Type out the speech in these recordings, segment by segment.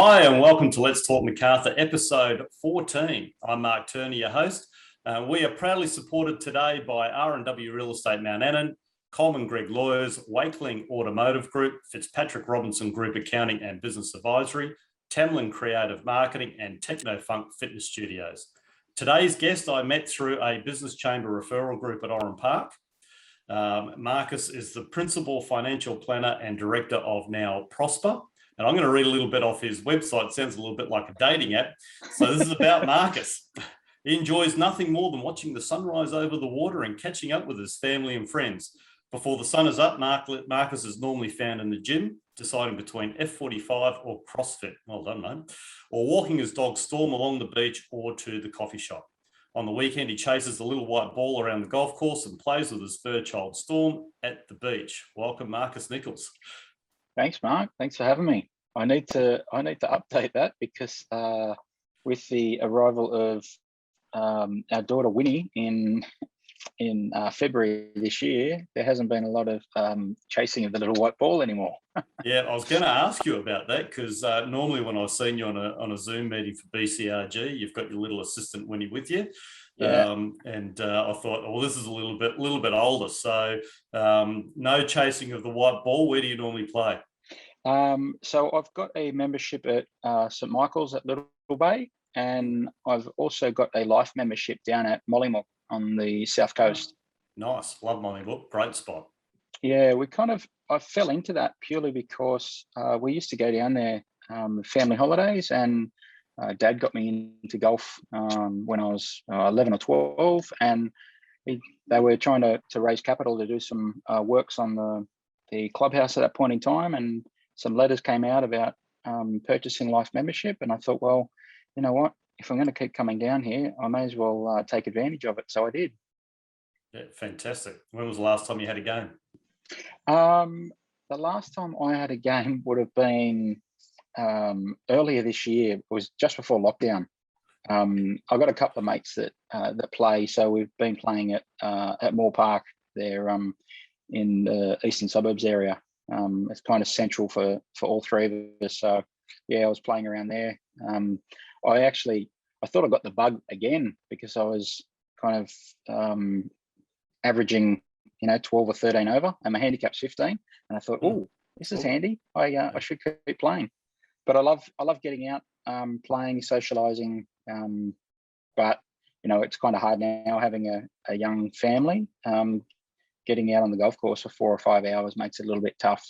Hi, and welcome to Let's Talk Macarthur, episode 14. I'm Mark Turner, your host. We are proudly supported today by R&W Real Estate Mount Annan, Coleman Gregg Lawyers, Wakeling Automotive Group, Fitzpatrick Robinson Group Accounting and Business Advisory, Tamlin Creative Marketing, and Technofunk Fitness Studios. Today's guest I met through a business chamber referral group at Oran Park. Marcus is the Principal Financial Planner and Director of Now Prosper. And I'm going to read a little bit off his website. It sounds a little bit like a dating app. So this is about Marcus. He enjoys nothing more than watching the sunrise over the water and catching up with his family and friends. Before the sun is up, Marcus is normally found in the gym, deciding between F45 or CrossFit. Well done, mate. Or walking his dog Storm along the beach or to the coffee shop. On the weekend, he chases the little white ball around the golf course and plays with his fur child Storm at the beach. Welcome, Marcus Nicholls. Thanks, Mark. Thanks for having me. I need to update that because with the arrival of our daughter Winnie in February this year, there hasn't been a lot of chasing of the little white ball anymore. Yeah, I was going to ask you about that because normally when I've seen you on a Zoom meeting for BCRG, you've got your little assistant Winnie with you. Yeah. I thought, well, this is a little bit older, so no chasing of the white ball. Where do you normally play? So I've got a membership at St Michael's at Little Bay, and I've also got a life membership down at Mollymook on the south coast. Nice, love Mollymook, great spot. Yeah, I fell into that purely because we used to go down there family holidays, and Dad got me into golf when I was 11 or 12, and they were trying to raise capital to do some works on the clubhouse at that point in time, and some letters came out about purchasing life membership, and I thought, well, you know what, if I'm going to keep coming down here, I may as well take advantage of it. So I did. Yeah, fantastic. When was the last time you had a game? The last time I had a game would have been earlier this year. It was just before lockdown. I've got a couple of mates that play, so we've been playing at Moore Park there in the eastern suburbs area. It's kind of central for all three of us. So yeah, I was playing around there. I thought I got the bug again because I was kind of averaging 12 or 13 over, and my handicap's 15, and I thought, oh, this is handy. I should keep playing. But I love getting out, playing, socializing. But it's kind of hard now having a young family. Getting out on the golf course for 4 or 5 hours makes it a little bit tough.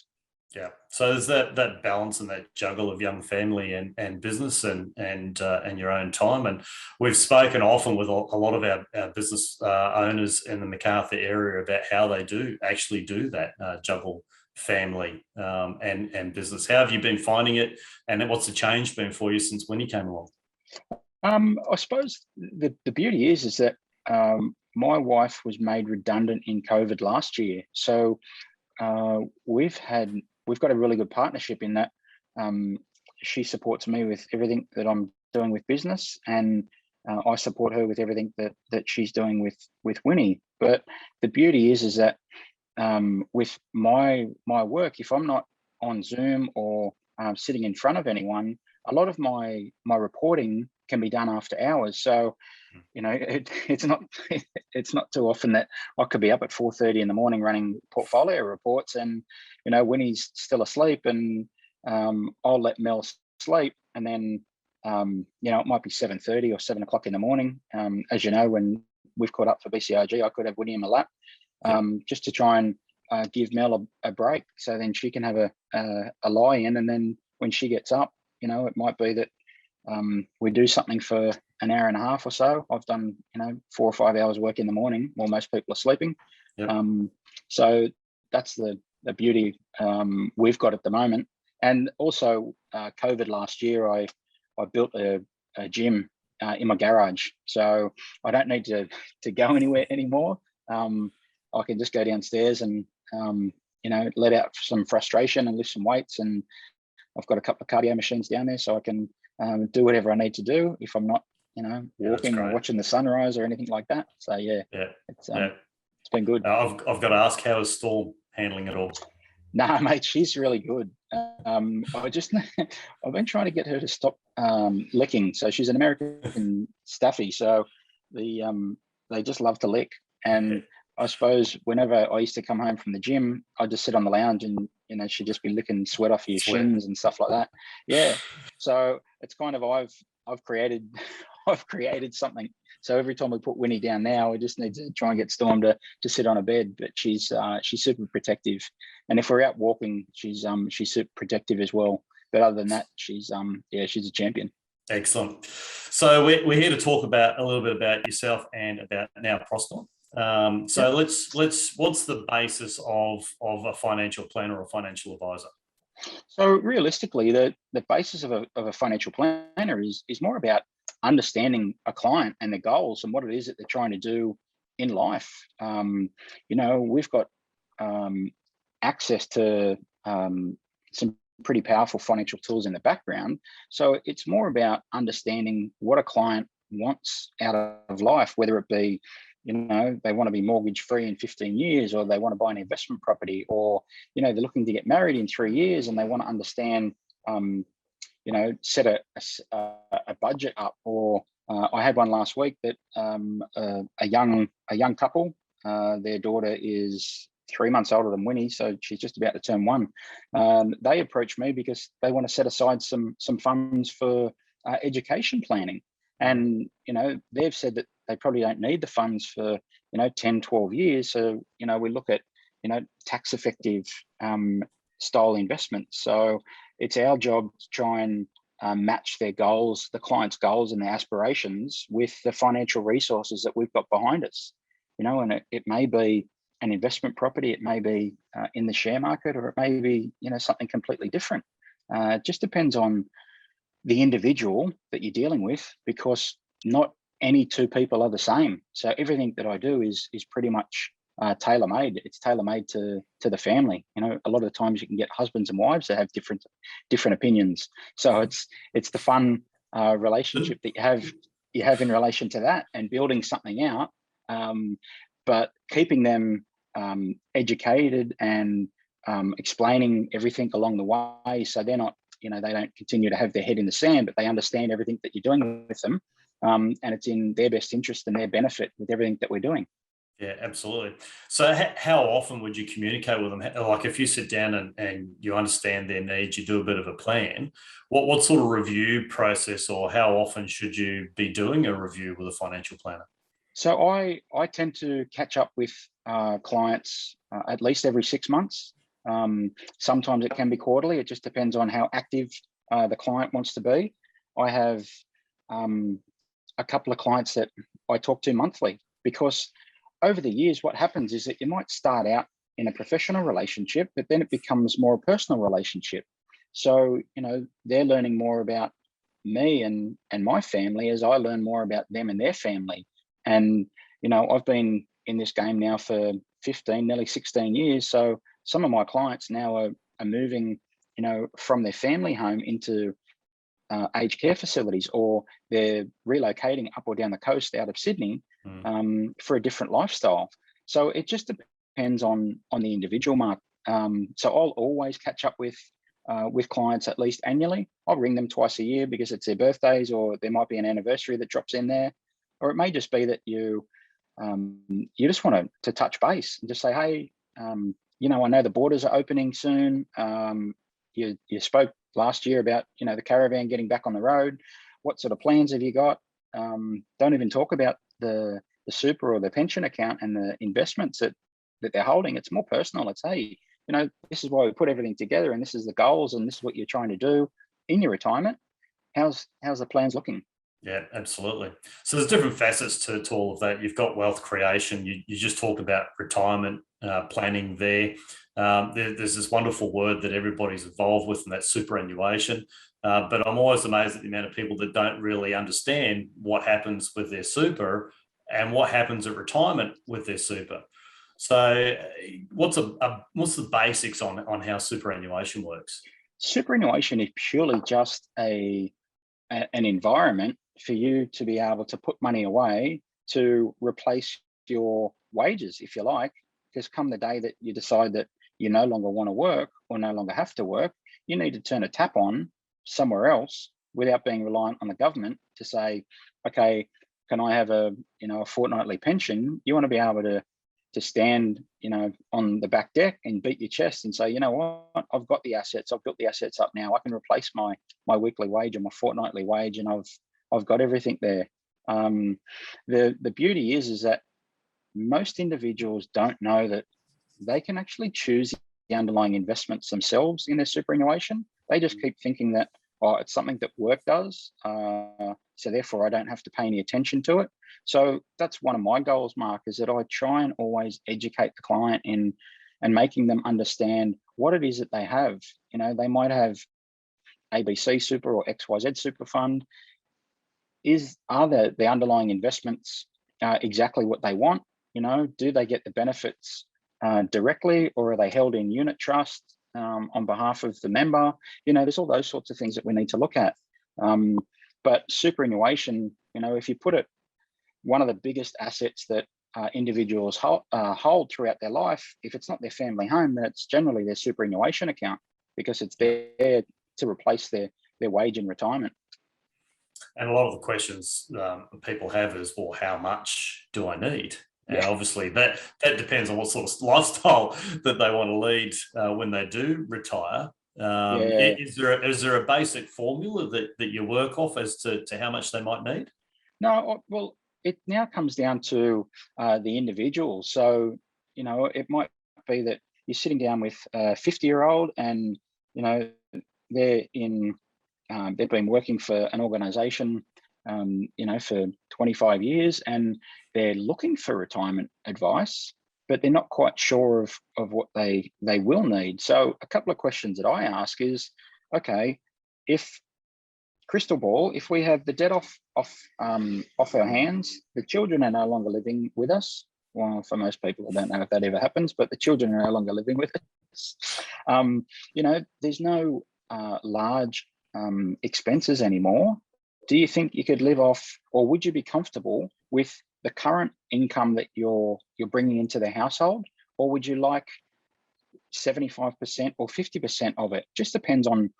Yeah. So there's that balance and that juggle of young family and business and your own time. And we've spoken often with a lot of our business owners in the Macarthur area about how they actually do that juggle family and business. How have you been finding it, and what's the change been for you since Winnie came along? I suppose the beauty is that my wife was made redundant in COVID last year, so we've got a really good partnership in that she supports me with everything that I'm doing with business, and I support her with everything that she's doing with Winnie. But the beauty is that with my work, if I'm not on Zoom or sitting in front of anyone, a lot of my reporting can be done after hours. So it's not too often that I could be up at 4:30 in the morning running portfolio reports, and Winnie's still asleep, and I'll let Mel sleep, and then it might be 7:30 or 7 o'clock in the morning. As you know, when we've caught up for BCRG, I could have Winnie in my lap, just to try and give Mel a break, so then she can have a lie in, and then when she gets up, it might be that we do something for an hour and a half or so. I've done 4 or 5 hours work in the morning while most people are sleeping. Yep. So that's the beauty we've got at the moment. And also COVID last year, I built a gym in my garage, so I don't need to go anywhere anymore. I can just go downstairs and let out some frustration and lift some weights, and I've got a couple of cardio machines down there, so I can do whatever I need to do if I'm not walking or watching the sunrise or anything like that. So it's been good. I've got to ask, how is Storm handling it all? Nah, mate, she's really good. I've been trying to get her to stop licking. So she's an American Staffy, so they just love to lick. And I suppose whenever I used to come home from the gym, I'd just sit on the lounge and she'd just be licking sweat off your shins and stuff like that. Yeah. So it's kind of I've created I've created something. So every time we put Winnie down now, we just need to try and get Storm to sit on a bed. But she's super protective, and if we're out walking, she's super protective as well. But other than that, she's a champion. Excellent. So we're here to talk about a little bit about yourself and about now Prosper. What's the basis of a financial planner or a financial advisor? So realistically, the basis of a financial planner is more about understanding a client and their goals and what it is that they're trying to do in life. We've got access to some pretty powerful financial tools in the background. So it's more about understanding what a client wants out of life, whether it be, they want to be mortgage free in 15 years, or they want to buy an investment property, or, they're looking to get married in 3 years and they want to understand, set a budget up. Or I had one last week that a young couple, their daughter is 3 months older than Winnie, so she's just about to turn 1. They approached me because they want to set aside some funds for education planning. And, they've said that they probably don't need the funds for, 10, 12 years. So, we look at, tax effective style investments. So it's our job to try and match their goals, the client's goals and their aspirations with the financial resources that we've got behind us. And it may be an investment property, it may be in the share market, or it may be, something completely different. It just depends on the individual that you're dealing with, because not any two people are the same. So everything that I do is pretty much tailor-made. It's tailor-made to the family. A lot of the times you can get husbands and wives that have different opinions. So it's the fun relationship that you have in relation to that, and building something out, but keeping them educated and explaining everything along the way, so they're not, they don't continue to have their head in the sand, but they understand everything that you're doing with them, and it's in their best interest and their benefit with everything that we're doing. Yeah, absolutely. So how often would you communicate with them? Like if you sit down and you understand their needs, you do a bit of a plan, what sort of review process, or how often should you be doing a review with a financial planner? So I tend to catch up with clients at least every 6 months. Sometimes it can be quarterly. It just depends on how active the client wants to be. I have a couple of clients that I talk to monthly, because over the years, what happens is that you might start out in a professional relationship, but then it becomes more a personal relationship. So, they're learning more about me and my family as I learn more about them and their family. And, I've been in this game now for 15, nearly 16 years. So some of my clients now are moving, from their family home into aged care facilities, or they're relocating up or down the coast out of Sydney for a different lifestyle. So it just depends on the individual, Mark. So I'll always catch up with clients at least annually. I'll ring them twice a year because it's their birthdays, or there might be an anniversary that drops in there, or it may just be that you just want to touch base and just say, hey, I know the borders are opening soon. You spoke last year about, the caravan getting back on the road. What sort of plans have you got? Don't even talk about the super or the pension account and the investments that they're holding. It's more personal. It's, hey, this is why we put everything together, and this is the goals, and this is what you're trying to do in your retirement. How's the plans looking? Yeah, absolutely. So there's different facets to all of that. You've got wealth creation. You just talked about retirement planning there. There's this wonderful word that everybody's involved with, and that's superannuation. But I'm always amazed at the amount of people that don't really understand what happens with their super and what happens at retirement with their super. So what's the basics on how superannuation works? Superannuation is purely just an environment for you to be able to put money away to replace your wages, if you like, because come the day that you decide that you no longer want to work or no longer have to work, you need to turn a tap on somewhere else without being reliant on the government to say, okay, can I have a fortnightly pension? You want to be able to stand, on the back deck and beat your chest and say, you know what, I've got the assets, I've built the assets up now. I can replace my weekly wage or my fortnightly wage, and I've got everything there. The beauty is that most individuals don't know that they can actually choose the underlying investments themselves in their superannuation. They just keep thinking that, oh, it's something that work does, so therefore I don't have to pay any attention to it. So that's one of my goals, Mark, is that I try and always educate the client in and making them understand what it is that they have. They might have ABC Super or XYZ Super Fund. Are the underlying investments exactly what they want? Do they get the benefits directly, or are they held in unit trust on behalf of the member? There's all those sorts of things that we need to look at. But superannuation, if you put it, one of the biggest assets that individuals hold throughout their life, if it's not their family home, then it's generally their superannuation account, because it's there to replace their wage in retirement. And a lot of the questions people have is, well, how much do I need? And obviously that depends on what sort of lifestyle that they want to lead when they do retire. Is there a basic formula that you work off as to how much they might need? No, well, it now comes down to the individual. So, it might be that you're sitting down with a 50-year-old and, they've been working for an organization, for 25 years, and they're looking for retirement advice, but they're not quite sure of what they will need. So a couple of questions that I ask is, okay, if crystal ball, if we have the debt off our hands, the children are no longer living with us. Well, for most people, I don't know if that ever happens, but the children are no longer living with us. There's no large expenses anymore. Do you think you could live off, or would you be comfortable with the current income that you're bringing into the household, or would you like 75% or 50% of it? Just depends on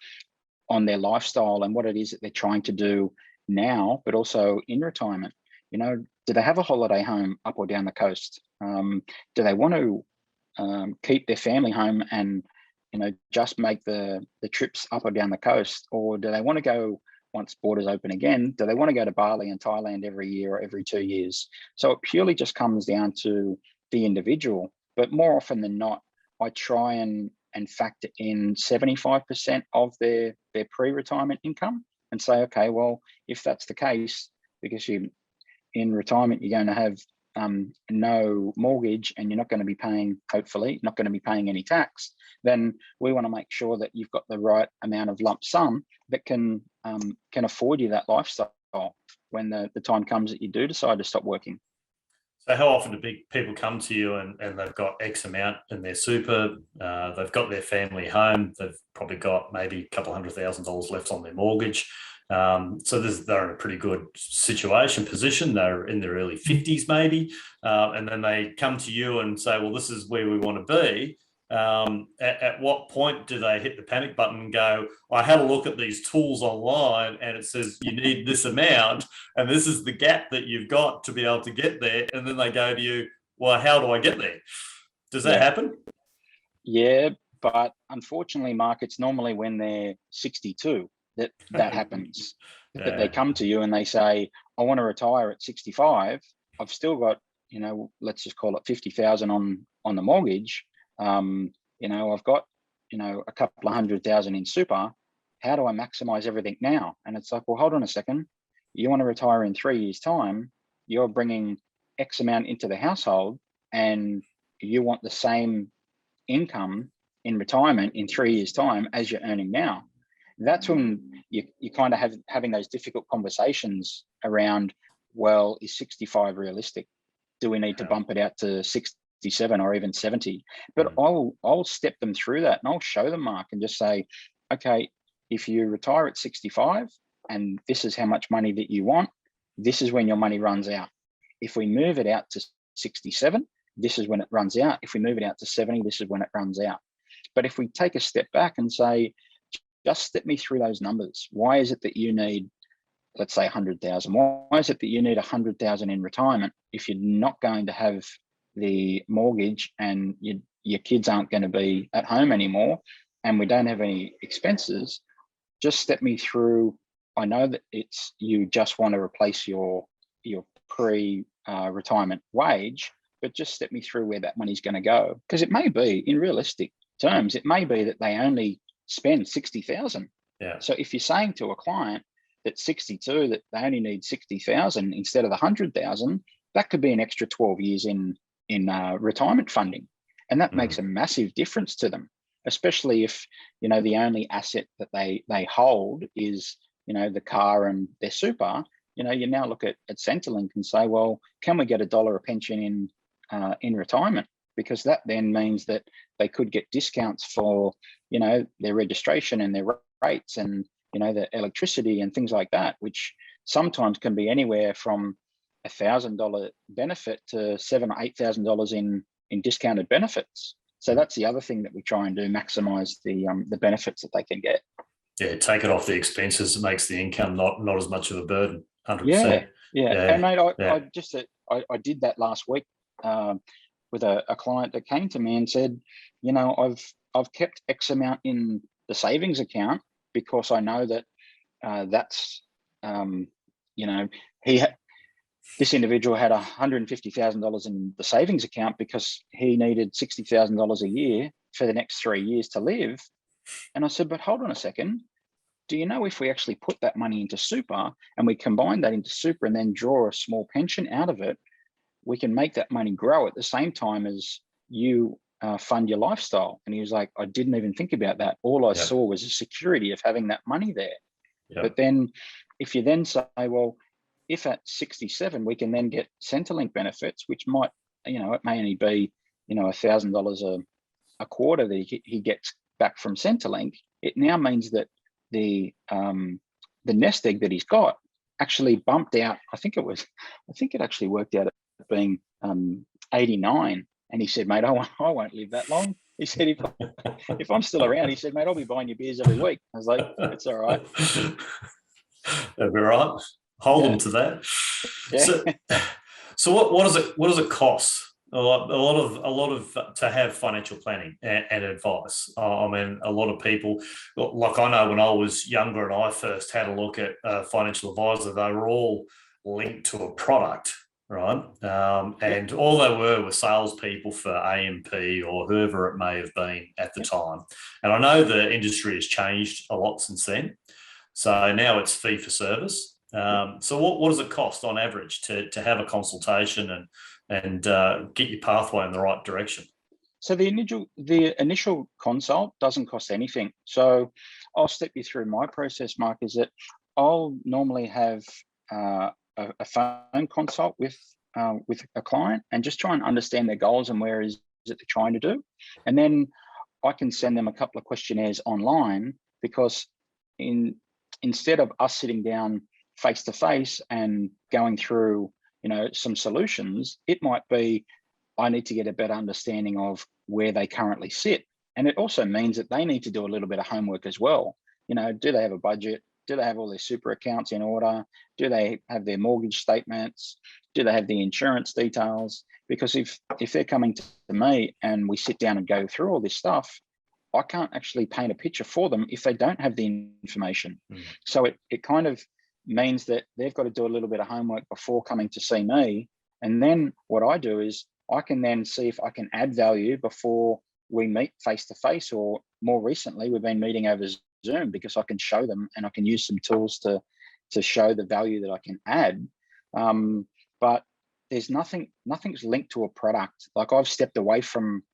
their lifestyle and what it is that they're trying to do now, but also in retirement. Do they have a holiday home up or down the coast? Do they want to keep their family home and just make the trips up or down the coast? Or do they want to go, once borders open again, do they want to go to Bali and Thailand every year or every 2 years? So it purely just comes down to the individual. But more often than not, I try and factor in 75% of their pre-retirement income and say, okay, well, if that's the case, because in retirement, you're going to have no mortgage and you're not going to be paying, hopefully, not going to be paying any tax, then we want to make sure that you've got the right amount of lump sum that can afford you that lifestyle when the time comes that you do decide to stop working. So how often do people come to you and they've got X amount in their super, they've got their family home, they've probably got maybe a couple $100,000 left on their mortgage. So they're in a pretty good position. They're in their early 50s maybe. And then they come to you and say, well, this is where we want to be. At what point do they hit the panic button and go, I had a look at these tools online and it says you need this amount and this is the gap that you've got to be able to get there? And then they go to you, well, how do I get there? Does that happen? Yeah, but unfortunately, Mark, it's normally when they're 62 that happens. That they come to you and they say, I want to retire at 65. I've still got, let's just call it 50,000 on the mortgage. I've got, a couple of 100,000 in super. How do I maximize everything now? And it's like, well, hold on a second. You want to retire in 3 years' time. You're bringing X amount into the household and you want the same income in retirement in 3 years' time as you're earning now. That's when you kind of having those difficult conversations around, well, is 65 realistic? Do we need to bump it out to 67 or even 70? But I'll step them through that and I'll show them, Mark, and just say, okay, if you retire at 65 and this is how much money that you want, this is when your money runs out. If we move it out to 67, this is when it runs out. If we move it out to 70, this is when it runs out. But if we take a step back and say, just step me through those numbers. Why is it that you need, let's say 100,000? Why is it that you need 100,000 in retirement if you're not going to have the mortgage and your kids aren't going to be at home anymore and we don't have any expenses? Just step me through. I know that it's, you just want to replace your pre-retirement wage, but just step me through where that money's going to go. Because it may be, in realistic terms, it may be that they only spend 60,000. Yeah. So if you're saying to a client that 62, that they only need 60,000 instead of the 100,000, that could be an extra 12 years in retirement funding. And that makes a massive difference to them, especially if, you know, the only asset that they hold is, you know, the car and their super. You know, you now look at Centrelink and say, well, can we get $1 a pension in retirement? Because that then means that they could get discounts for, you know, their registration and their rates and, you know, the electricity and things like that, which sometimes can be anywhere from $1,000 benefit to $7,000 or $8,000 in discounted benefits. So that's the other thing that we try and do, maximize the benefits that they can get. Yeah, take it off the expenses. It makes the income not as much of a burden. 100%. Yeah. And mate, I did that last week with a client that came to me and said, you know, I've kept X amount in the savings account because I know that that's, you know, this individual had $150,000 in the savings account because he needed $60,000 a year for the next 3 years to live. And I said, but hold on a second. Do you know if we actually put that money into super and we combine that into super and then draw a small pension out of it, we can make that money grow at the same time as you fund your lifestyle? And he was like, I didn't even think about that. All I saw was the security of having that money there. But then if you then say, well, if at 67, we can then get Centrelink benefits, which might, you know, it may only be, you know, $1,000 a quarter that he gets back from Centrelink. It now means that the nest egg that he's got actually bumped out. I think it actually worked out at being 89. And he said, mate, I won't live that long. He said, if I'm still around, he said, mate, I'll be buying you beers every week. I was like, it's all right. That'd be right. Hold them to that. Yeah. So what does it cost? A lot of to have financial planning and advice. I mean, a lot of people, like I know when I was younger and I first had a look at a financial advisor, they were all linked to a product, right? And all they were salespeople for AMP or whoever it may have been at the time. And I know the industry has changed a lot since then. So now it's fee for service. So what does it cost on average to have a consultation and get your pathway in the right direction? So the initial consult doesn't cost anything. So I'll step you through my process, Mark. Is that I'll normally have a phone consult with a client and just try and understand their goals and where is it they're trying to do, and then I can send them a couple of questionnaires online, because instead of us sitting down face to face and going through, you know, some solutions, it might be I need to get a better understanding of where they currently sit. And it also means that they need to do a little bit of homework as well. You know, do they have a budget? Do they have all their super accounts in order? Do they have their mortgage statements? Do they have the insurance details? Because if they're coming to me and we sit down and go through all this stuff, I can't actually paint a picture for them if they don't have the information. So it kind of means that they've got to do a little bit of homework before coming to see me. And then what I do is I can then see if I can add value before we meet face to face, or more recently, we've been meeting over Zoom, because I can show them and I can use some tools to show the value that I can add. But there's nothing's linked to a product. Like, I've stepped away from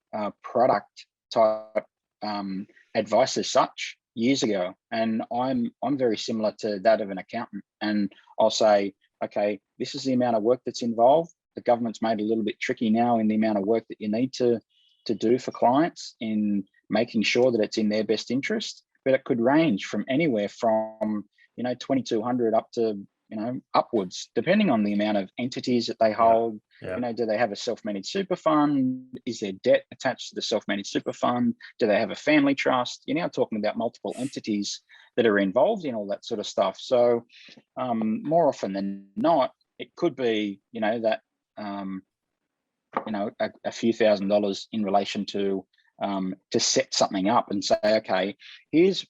product type advice as such years ago, and I'm very similar to that of an accountant. And I'll say, okay, this is the amount of work that's involved. The government's made it a little bit tricky now in the amount of work that you need to do for clients in making sure that it's in their best interest. But it could range from anywhere from, you know, $2,200 up to upwards, depending on the amount of entities that they hold. Yeah. Do they have a self-managed super fund? Is there debt attached to the self-managed super fund? Do they have a family trust? You're now talking about multiple entities that are involved in all that sort of stuff. So more often than not, it could be, that, a few $1,000s in relation to set something up and say, okay, here's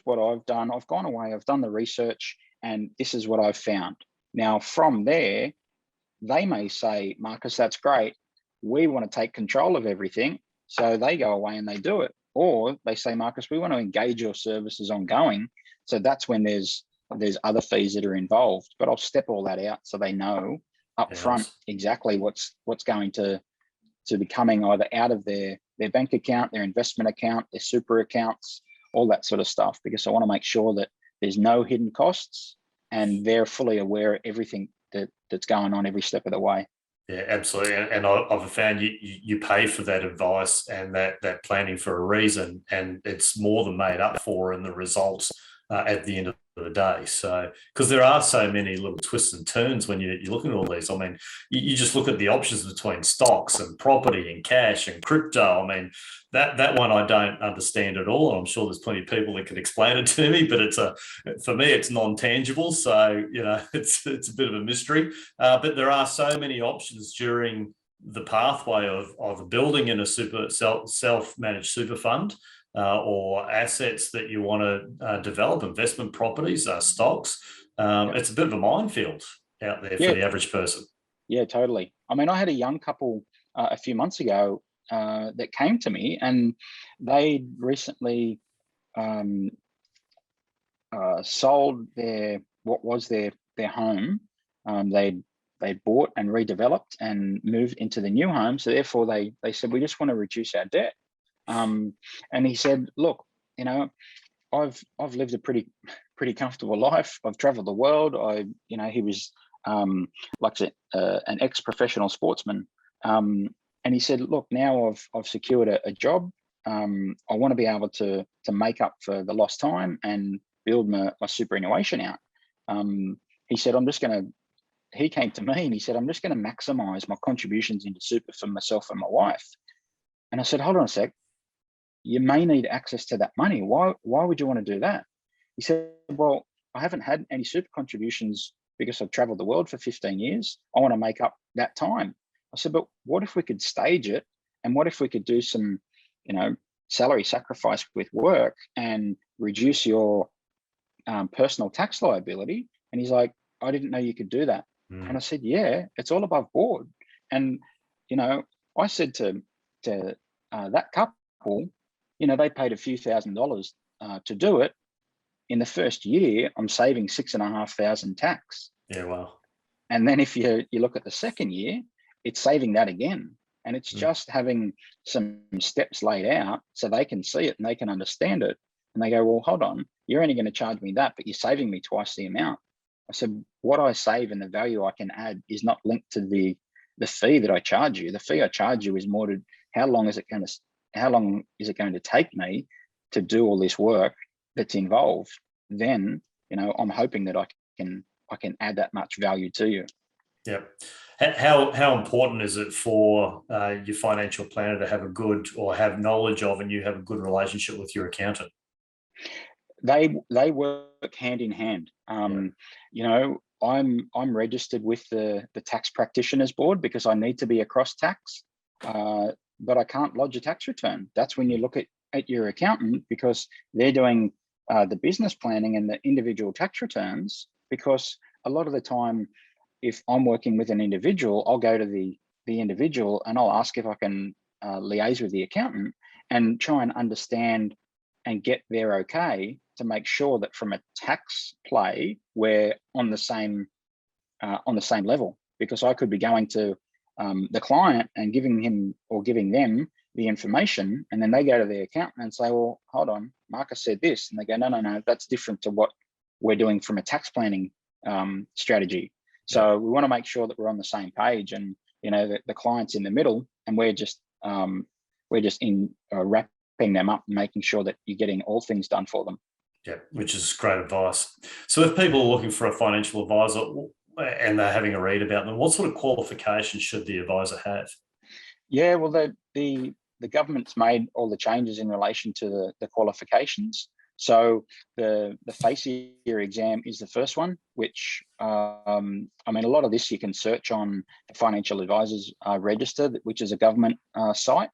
what I've done. I've gone away, I've done the research, and this is what I've found. Now, from there, they may say, Marcus, that's great. We want to take control of everything. So they go away and they do it. Or they say, Marcus, we want to engage your services ongoing. So that's when there's other fees that are involved. But I'll step all that out so they know up front exactly what's going to be coming either out of their bank account, their investment account, their super accounts, all that sort of stuff, because I want to make sure that there's no hidden costs and they're fully aware of everything that's going on every step of the way. Yeah, absolutely. And I've found you pay for that advice and that planning for a reason, and it's more than made up for in the results at the end of the day. So, because there are so many little twists and turns when you look at all these. I mean, you just look at the options between stocks and property and cash and crypto. I mean, that one I don't understand at all. I'm sure there's plenty of people that can explain it to me, but for me, it's non-tangible. So, it's a bit of a mystery. But there are so many options during the pathway of building in a self-managed super fund. Or assets that you want to develop, investment properties, stocks. It's a bit of a minefield out there for the average person. Yeah, totally. I mean, I had a young couple a few months ago that came to me, and they recently sold what was their home. They bought and redeveloped and moved into the new home. So therefore, they said, we just want to reduce our debt. And he said, look, I've lived a pretty comfortable life. I've traveled the world. He was like an ex-professional sportsman. And he said, look, now I've secured a job. I want to be able to make up for the lost time and build my superannuation out. He said, he came to me and he said, I'm just going to maximize my contributions into super for myself and my wife. And I said, hold on a sec. You may need access to that money. Why would you want to do that? He said, well, I haven't had any super contributions because I've traveled the world for 15 years. I want to make up that time. I said, but what if we could stage it? And what if we could do some, salary sacrifice with work and reduce your personal tax liability? And he's like, I didn't know you could do that. And I said, yeah, it's all above board. And, I said to that couple, they paid a few $1,000s to do it. In the first year, I'm saving $6,500 tax. Yeah, wow. And then if you look at the second year, it's saving that again. And it's just having some steps laid out so they can see it and they can understand it. And they go, well, hold on, you're only going to charge me that, but you're saving me twice the amount. I said, what I save and the value I can add is not linked to the fee that I charge you. The fee I charge you is more to how long is it going to take me to do all this work that's involved? Then, I'm hoping that I can add that much value to you. Yeah. How important is it for your financial planner to have a good or have knowledge of, and you have a good relationship with your accountant? They work hand in hand. I'm registered with the Tax Practitioners Board because I need to be across tax. But I can't lodge a tax return. That's when you look at your accountant, because they're doing the business planning and the individual tax returns. Because a lot of the time, if I'm working with an individual, I'll go to the individual and I'll ask if I can liaise with the accountant and try and understand and get their okay to make sure that from a tax play, we're on the same level. Because I could be going to the client and giving him or giving them the information, and then they go to the accountant and say, well, hold on, Marcus said this. And they go, no, that's different to what we're doing from a tax planning strategy. So we want to make sure that we're on the same page, and the client's in the middle, and we're just in wrapping them up and making sure that you're getting all things done for them. Yeah, which is great advice. So if people are looking for a financial advisor and they're having a read about them, what sort of qualifications should the advisor have? Yeah, well, the government's made all the changes in relation to the qualifications. So the FACEA exam is the first one, which I mean, a lot of this you can search on the Financial Advisors Register, which is a government site.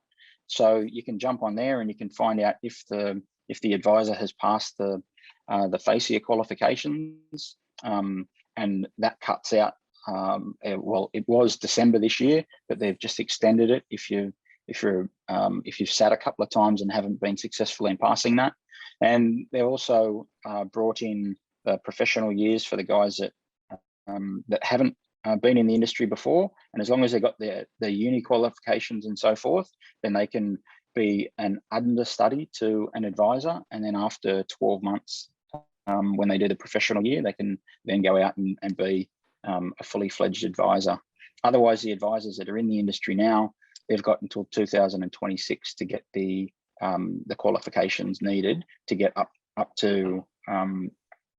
So you can jump on there and you can find out if the advisor has passed the FACEA qualifications, and that cuts out. Well, it was December this year, but they've just extended it if you've sat a couple of times and haven't been successful in passing that. And they also brought in the professional years for the guys that haven't been in the industry before, and as long as they've got their uni qualifications and so forth, then they can be an understudy to an advisor, and then after 12 months, when they do the professional year, they can then go out and be a fully fledged advisor. Otherwise, the advisors that are in the industry now, they've got until 2026 to get the qualifications needed to get up to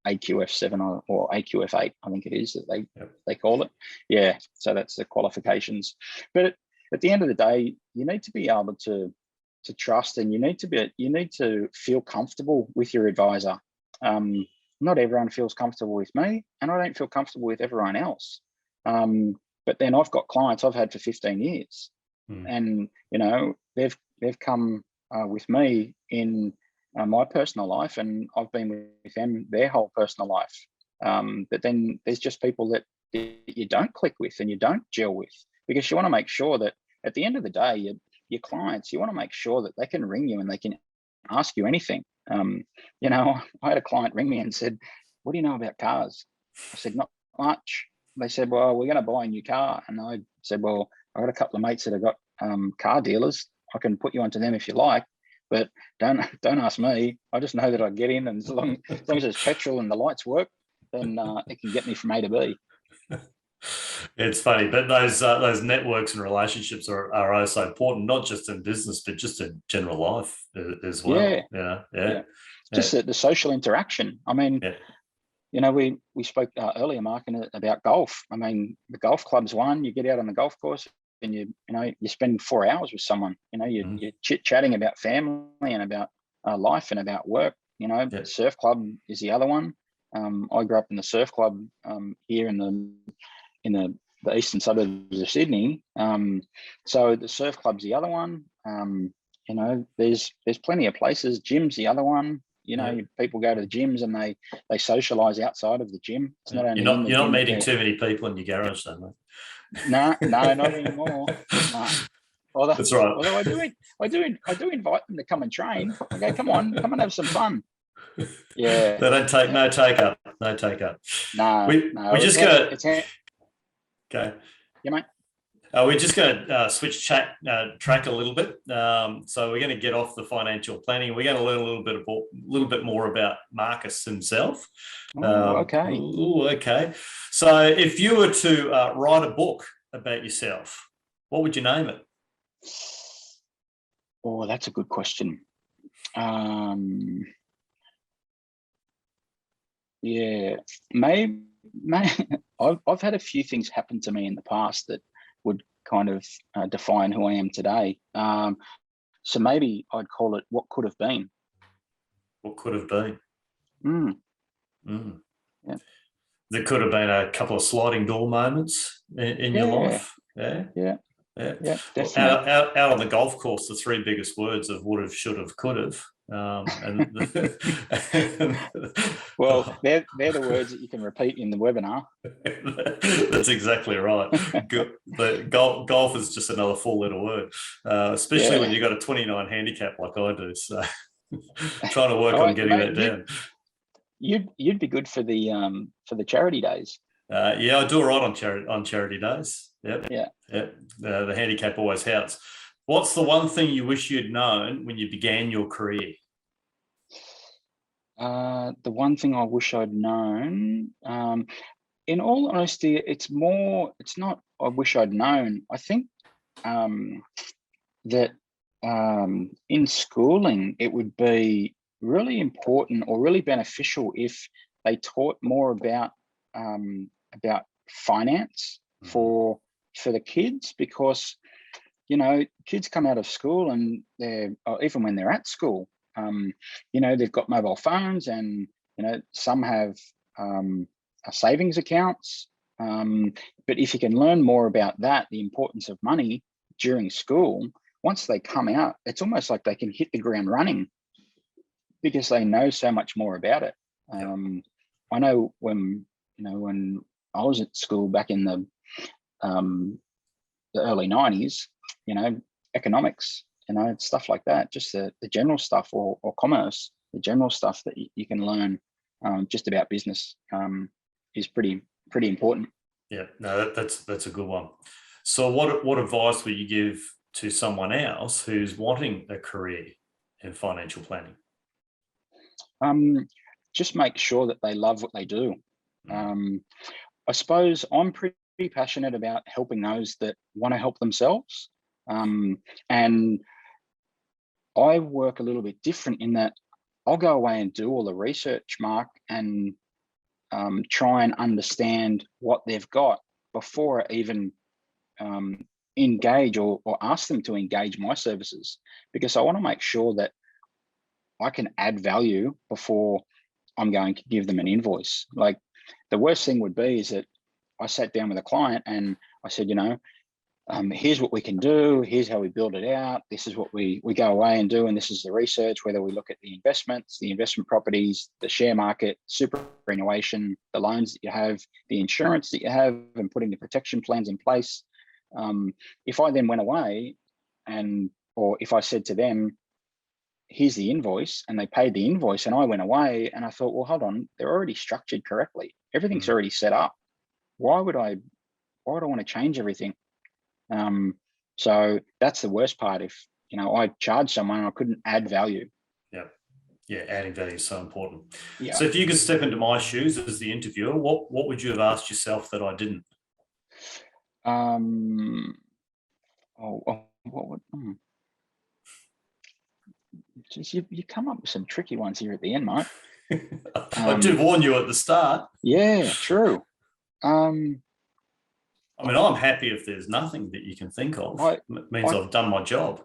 AQF 7 or AQF 8, I think it is that they call it. Yeah, so that's the qualifications. But at the end of the day, you need to be able to trust, and you need to feel comfortable with your advisor. Not everyone feels comfortable with me, and I don't feel comfortable with everyone else. But then I've got clients I've had for 15 years, and they've come with me in my personal life, and I've been with them their whole personal life. But then there's just people that you don't click with and you don't gel with, because you want to make sure that at the end of the day, your clients, you want to make sure that they can ring you and they can ask you anything. I had a client ring me and said, "What do you know about cars?" I said, "Not much." They said, "Well, we're going to buy a new car." And I said, "Well, I've got a couple of mates that have got car dealers. I can put you onto them if you like, but don't ask me. I just know that I get in, and as long as there's petrol and the lights work, then it can get me from A to B." It's funny, but those networks and relationships are also important, not just in business, but just in general life as well. Yeah. Just the social interaction. I mean, we spoke earlier, Mark, about golf. I mean, the golf club's one. You get out on the golf course and you spend 4 hours with someone. You're chit-chatting about family and about life and about work. The surf club is the other one. I grew up in the surf club here in the eastern suburbs of Sydney. So the surf club's the other one. There's plenty of places. Gym's the other one. People go to the gyms and they socialise outside of the gym. It's not only you're not meeting too many people in your garage, then, mate. No, not anymore. No. That's right. Although I do invite them to come and train. I go, come and have some fun. Yeah. They don't take no take up. No. We're just going to. Okay. Yeah, mate. We're just going to switch track a little bit. So we're going to get off the financial planning. We're going to learn a little bit more about Marcus himself. Okay. Okay. So if you were to write a book about yourself, what would you name it? Oh, that's a good question. Yeah, maybe I've had a few things happen to me in the past that would kind of define who I am today. So maybe I'd call it "What Could Have Been." What could have been? Yeah. There could have been a couple of sliding door moments in your life. Yeah, definitely. Out on the golf course, the three biggest words of would have, should have, could have. Well, they're the words that you can repeat in the webinar. That's exactly right. The golf is just another 4-letter word, especially when you've got a 29 handicap like I do. So trying to work on getting that down. You'd be good for the charity days. Yeah, I do all right on charity days. Yep. Yeah. The handicap always helps. What's the one thing you wish you'd known when you began your career? The one thing I wish I'd known, in all honesty, it's not I wish I'd known. I think that in schooling, it would be really important or really beneficial if they taught more about finance for the kids, because kids come out of school and even when they're at school, they've got mobile phones, and some have savings accounts. But if you can learn more about that, the importance of money during school, once they come out, it's almost like they can hit the ground running because they know so much more about it. I know when I was at school back in the early 90s, economics, stuff like that, just the general stuff, or commerce, the general stuff that you can learn just about business is pretty important. Yeah, no, that's a good one. So what advice would you give to someone else who's wanting a career in financial planning? Just make sure that they love what they do. I suppose I'm pretty passionate about helping those that want to help themselves. And I work a little bit different in that I'll go away and do all the research, Mark, and try and understand what they've got before I even engage or ask them to engage my services, because I want to make sure that I can add value before I'm going to give them an invoice. Like, the worst thing would be is that I sat down with a client and I said, here's what we can do. Here's how we build it out. This is what we go away and do. And this is the research, whether we look at the investments, the investment properties, the share market, superannuation, the loans that you have, the insurance that you have, and putting the protection plans in place. If I then went away or if I said to them, here's the invoice, and they paid the invoice, and I went away and I thought, well, hold on, they're already structured correctly. Everything's already set up. Why would I want to change everything? So that's the worst part. If, I charge someone, I couldn't add value. Yeah, adding value is so important. Yeah. So if you could step into my shoes as the interviewer, what would you have asked yourself that I didn't? You come up with some tricky ones here at the end, Mike. I did warn you at the start. Yeah, true. I'm happy if there's nothing that you can think of. It means I've done my job.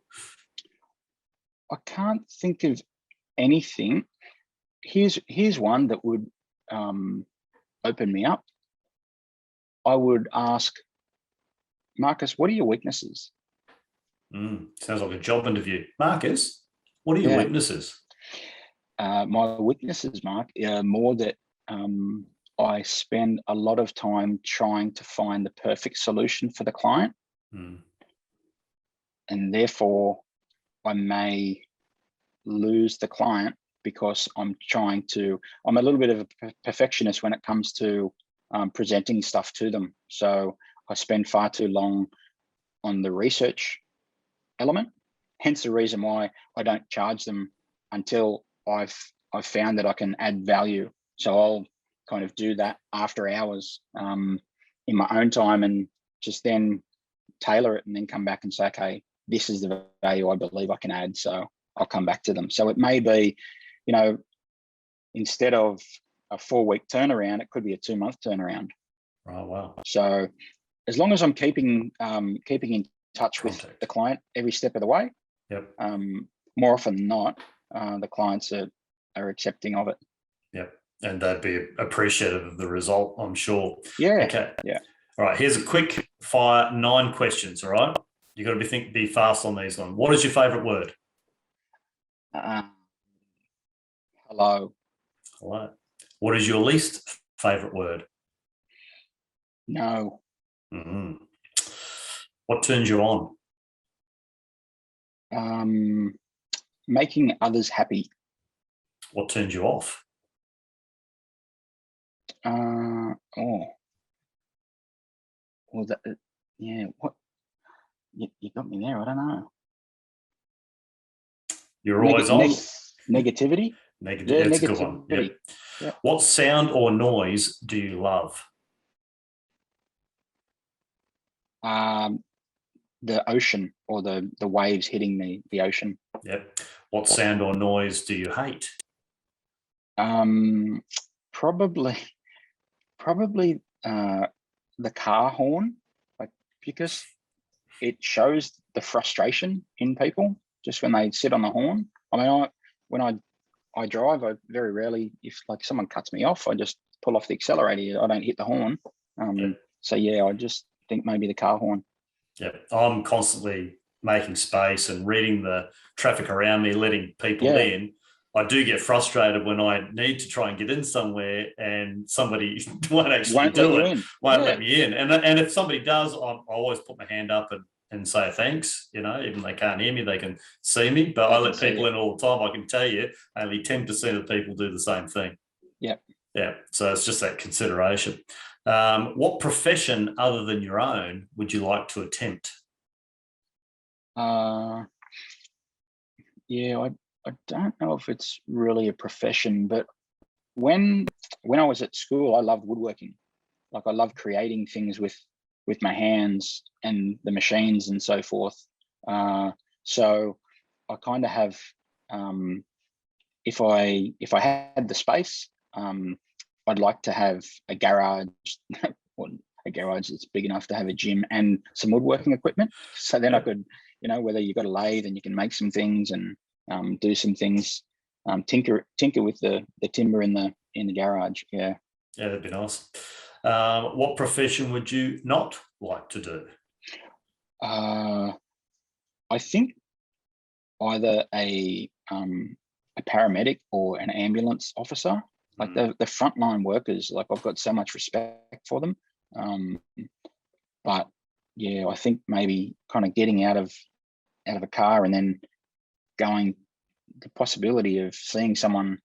I can't think of anything. Here's one that would open me up. I would ask, Marcus, what are your weaknesses? Sounds like a job interview. Marcus, what are your weaknesses? My weaknesses, Mark, are more that I spend a lot of time trying to find the perfect solution for the client. And therefore, I may lose the client because I'm a little bit of a perfectionist when it comes to presenting stuff to them. So I spend far too long on the research element, hence the reason why I don't charge them until I've found that I can add value. So I'll kind of do that after hours in my own time, and just then tailor it and then come back and say, okay, this is the value I believe I can add. So I'll come back to them. So it may be, instead of a 4-week turnaround, it could be a 2-month turnaround. Oh, wow. So as long as I'm keeping in touch with the client every step of the way, more often than not, the clients are accepting of it. Yep. And they'd be appreciative of the result, I'm sure. Yeah. Okay. Yeah. All right. Here's a quick fire 9 questions. All right. You got to be fast on these ones. What is your favorite word? Hello. Hello. What is your least favorite word? No. What turns you on? Making others happy. What turns you off? What? You got me there. I don't know. You're always on. Negativity. Negative. That's a good one. Yep. Yep. What sound or noise do you love? The ocean, or the waves hitting the ocean. Yep. What sound or noise do you hate? Probably the car horn, like, because it shows the frustration in people just when they sit on the horn. I mean, when I drive, I very rarely, if like someone cuts me off, I just pull off the accelerator. I don't hit the horn. So yeah, I just think maybe the car horn. Yeah, I'm constantly making space and reading the traffic around me, letting people in. I do get frustrated when I need to try and get in somewhere and somebody won't actually do it, won't let me in. And if somebody does, I always put my hand up and say thanks. You know, even they can't hear me, they can see me. But I let people in all the time. I can tell you, only 10% of people do the same thing. Yeah. Yeah. So it's just that consideration. What profession other than your own would you like to attempt? Yeah, I don't know if it's really a profession, but when I was at school, I loved woodworking. Like, I love creating things with my hands and the machines and so forth. So I kind of have, if I had the space, I'd like to have a garage, or a garage that's big enough to have a gym and some woodworking equipment. So then I could, you know, whether you've got a lathe and you can make some things and do some things, tinker with the timber in the garage. Yeah, that'd be nice. What profession would you not like to do? I think either a paramedic or an ambulance officer. Like the frontline workers, like, I've got so much respect for them. But yeah, I think maybe kind of getting out of a car and then going, the possibility of seeing someone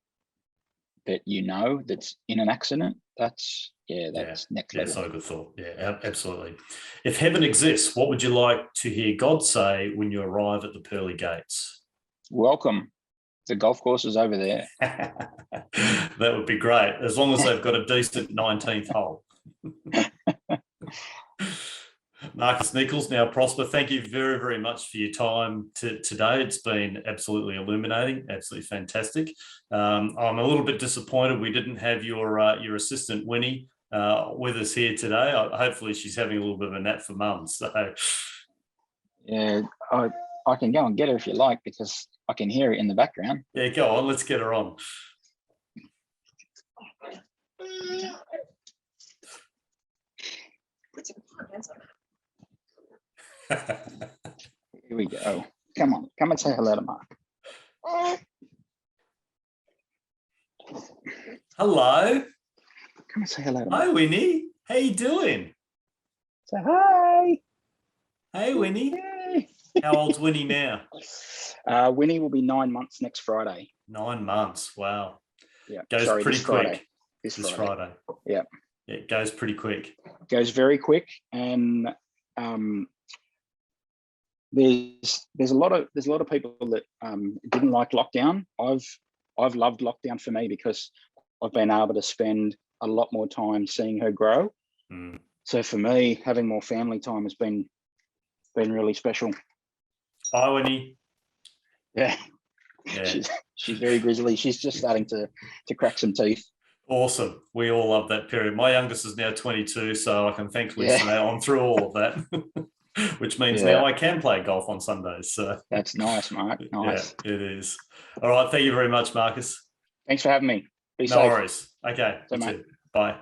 that you know that's in an accident, that's next level. That's not a good thought. Yeah, absolutely. If heaven exists, what would you like to hear God say when you arrive at the pearly gates? Welcome. The golf course is over there. That would be great, as long as they've got a decent 19th hole. Marcus Nicholls, now Prosper, thank you very, very much for your time today. It's been absolutely illuminating, absolutely fantastic. I'm a little bit disappointed we didn't have your assistant, Winnie, with us here today. Hopefully she's having a little bit of a nap for mum. So, yeah, I can go and get her if you like, because I can hear it in the background. Yeah, go on. Let's get her on. Here we go. Come on, come and say hello to Mark. Hello. Come and say hello to Mark. Hi, Winnie. How you doing? Say hi. Hey, Winnie. Hey. How old's Winnie now? Winnie will be 9 months next Friday. 9 months. Wow. Yeah. Goes pretty quick. This Friday. Yeah. It goes pretty quick. Goes very quick, and there's a lot of people that didn't like lockdown. I've loved lockdown for me because I've been able to spend a lot more time seeing her grow. So for me, having more family time has been really special. Hi, Winnie. Yeah. She's very grizzly. She's just starting to crack some teeth. Awesome. We all love that period. My youngest is now 22, so I can thankfully say I'm through all of that, which means now I can play golf on Sundays. So that's nice, Mark. Nice. Yeah, it is. All right. Thank you very much, Marcus. Thanks for having me. Be safe. No worries. Okay. You too. Bye.